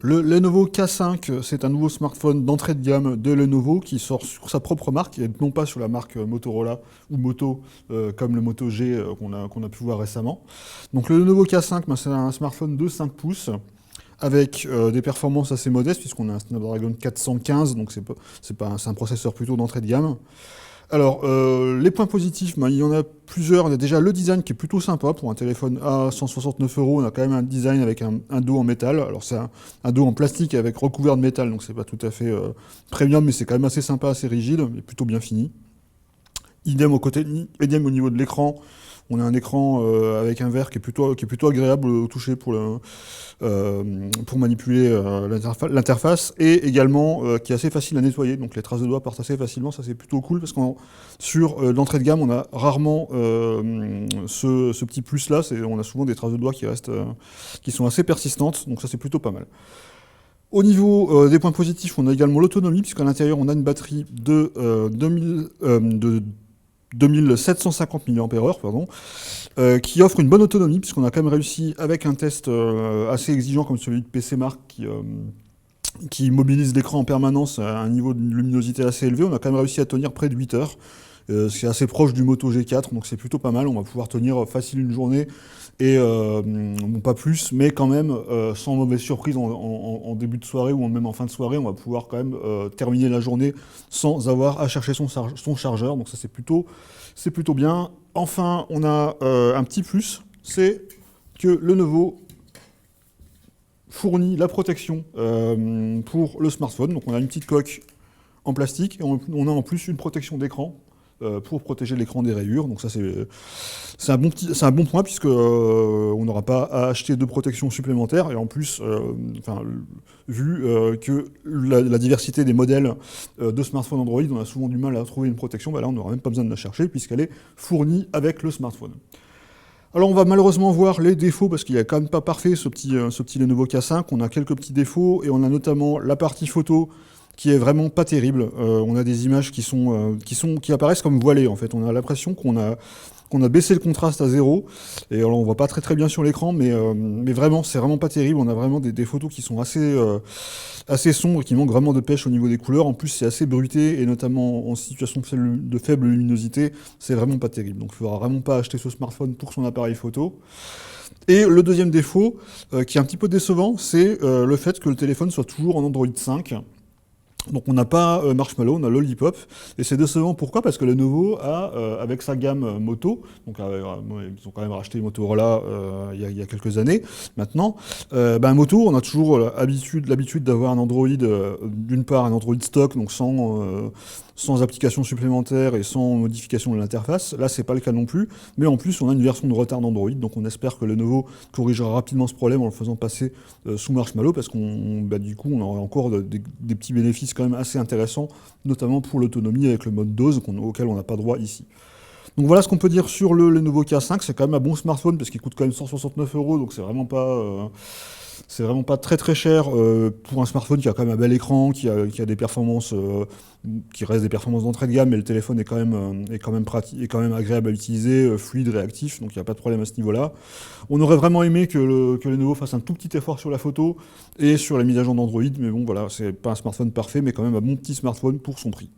Le Lenovo K5, c'est un nouveau smartphone d'entrée de gamme de Lenovo qui sort sur sa propre marque et non pas sur la marque Motorola ou Moto comme le Moto G qu'on a pu voir récemment. Donc le Lenovo K5, ben, c'est un smartphone de 5 pouces avec des performances assez modestes puisqu'on a un Snapdragon 415, donc c'est un processeur plutôt d'entrée de gamme. Alors, les points positifs, ben, il y en a plusieurs. On a déjà le design qui est plutôt sympa pour un téléphone à 169 euros. On a quand même un design avec un dos en métal. Alors, c'est un dos en plastique avec recouvert de métal, donc c'est pas tout à fait premium, mais c'est quand même assez sympa, assez rigide et plutôt bien fini. Idem idem au niveau de l'écran. On a un écran avec un verre qui est plutôt agréable au toucher pour manipuler l'interface et également qui est assez facile à nettoyer. Donc les traces de doigts partent assez facilement, ça c'est plutôt cool parce que sur l'entrée de gamme, on a rarement ce petit plus là. On a souvent des traces de doigts qui sont assez persistantes, donc ça c'est plutôt pas mal. Au niveau des points positifs, on a également l'autonomie, puisqu'à l'intérieur, on a une batterie de 2750 mAh, pardon, qui offre une bonne autonomie, puisqu'on a quand même réussi, avec un test assez exigeant comme celui de PC Mark, qui mobilise l'écran en permanence à un niveau de luminosité assez élevé, on a quand même réussi à tenir près de 8 heures. C'est assez proche du Moto G4, donc c'est plutôt pas mal. On va pouvoir tenir facile une journée, et bon, pas plus, mais quand même, sans mauvaise surprise en début de soirée ou même en fin de soirée, on va pouvoir quand même terminer la journée sans avoir à chercher son chargeur. Donc ça, c'est plutôt bien. Enfin, on a un petit plus, c'est que Lenovo fournit la protection pour le smartphone. Donc on a une petite coque en plastique et on a en plus une protection d'écran pour protéger l'écran des rayures. Donc ça c'est un bon point puisque on n'aura pas à acheter de protection supplémentaire et en plus, vu que la diversité des modèles de smartphones Android, on a souvent du mal à trouver une protection, bah là on n'aura même pas besoin de la chercher puisqu'elle est fournie avec le smartphone. Alors on va malheureusement voir les défauts parce qu'il n'est quand même pas parfait ce petit Lenovo K5. On a quelques petits défauts et on a notamment la partie photo qui est vraiment pas terrible. On a des images qui apparaissent comme voilées en fait. On a l'impression qu'on a baissé le contraste à 0. Et alors on voit pas très bien sur l'écran, mais vraiment c'est vraiment pas terrible. On a vraiment des photos qui sont assez sombres, qui manquent vraiment de pêche au niveau des couleurs. En plus c'est assez bruité et notamment en situation de faible luminosité, c'est vraiment pas terrible. Donc il faudra vraiment pas acheter ce smartphone pour son appareil photo. Et le deuxième défaut, qui est un petit peu décevant, c'est le fait que le téléphone soit toujours en Android 5. Donc on n'a pas Marshmallow, on a Lollipop, et c'est décevant. Pourquoi? Parce que Lenovo a, avec sa gamme Moto, donc ils ont quand même racheté Motorola il y a quelques années maintenant, Moto, on a toujours l'habitude d'avoir un Android, d'une part un Android stock, donc sans application supplémentaire et sans modification de l'interface. Là, c'est pas le cas non plus, mais en plus, on a une version de retard d'Android, donc on espère que Lenovo corrigera rapidement ce problème en le faisant passer sous Marshmallow, parce du coup, on aura encore des petits bénéfices quand même assez intéressants, notamment pour l'autonomie avec le mode dose auquel on n'a pas droit ici. Donc voilà ce qu'on peut dire sur le Lenovo K5, c'est quand même un bon smartphone parce qu'il coûte quand même 169 €, donc c'est vraiment pas très cher pour un smartphone qui a quand même un bel écran, qui a des performances, qui restent des performances d'entrée de gamme, mais le téléphone est quand même pratique, est quand même agréable à utiliser, fluide, réactif, donc il n'y a pas de problème à ce niveau-là. On aurait vraiment aimé que Lenovo fasse un tout petit effort sur la photo et sur la mise à jour d'Android, mais bon voilà, c'est pas un smartphone parfait, mais quand même un bon petit smartphone pour son prix.